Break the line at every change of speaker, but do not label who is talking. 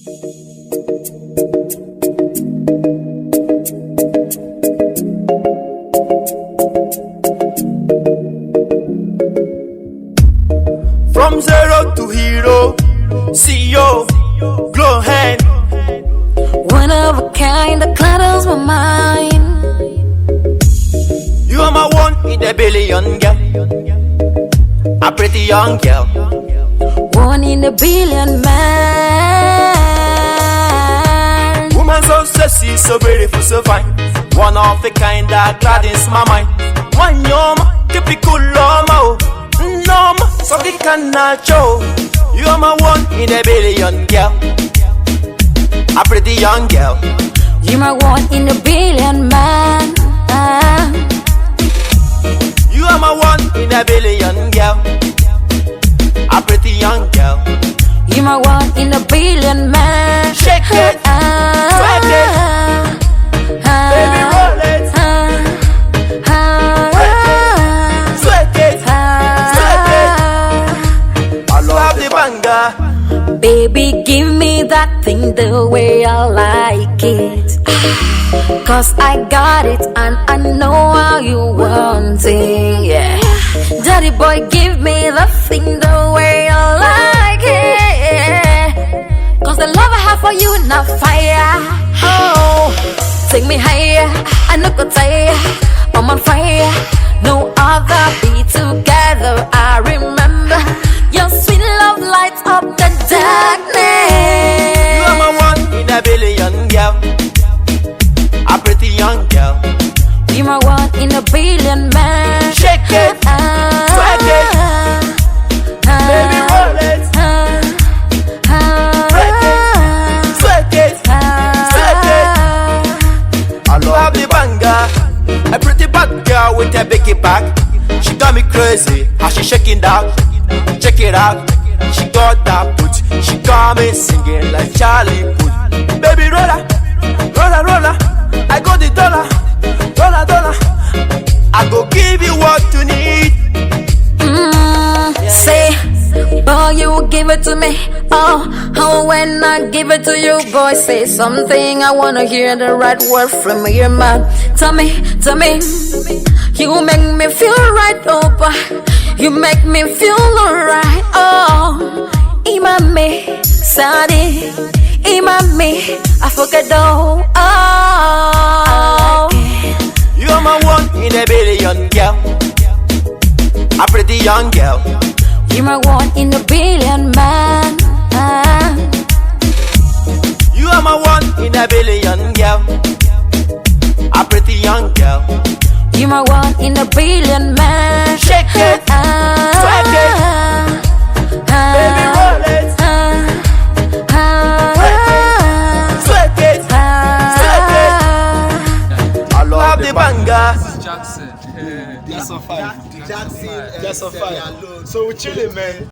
From zero to hero, CEO, glow hand.
One of a kind that clatters my mind.
You are my one in a billion girl, a pretty young girl.
One in a billion man.
Woman so sexy, so beautiful, so fine. One of a kind that gladdens my mind. One yoma, keep it cool, loma. No, so we cannot show. You are my one in a billion girl, a pretty young girl.
You my one in a billion man.
You are my one in a billion girl, a pretty young girl.
You my one in a billion man.
Shake it, swag it, baby roll it, swag it, swag it. I love the banger.
Baby, give me that thing the way I like it. Cause I got it and I know how you want it, yeah. Daddy boy, give me the thing the way I like it. Cause the love I have for you not fire. Oh, take me higher, I no go tire. I'm on fire, no other be together. I remember your sweet love lights up the darkness.
You are my one in a billion girl, a pretty young girl.
You my one in a billion man.
Shake it, swag it, baby roll it, break it, swag it, swag it. I love the banger. A pretty bad girl with a biggie back. She got me crazy, how she shaking that. Check it out, she got that put. She got me singing like Charlie Puth. Baby roller, roller, roller. I got the dollar, dollar, dollar. I go give you what you need.
Say, boy, you give it to me. Oh, when I give it to you, boy, say something. I wanna hear the right word from your mouth. Tell me, you make me feel right, oh boy. You make me feel alright, oh. Imame, Sadi, Imame, I forget oh.
You are my one in a billion girl, a pretty young girl.
You my one in a billion man.
You are my one in a billion girl, a pretty young girl.
You my one in a billion man.
Shake it, swag it, baby roll it, break it, swag it, swag it. I love the banger.
Jackson.
That's a five. Jackson. So we're chilling, man.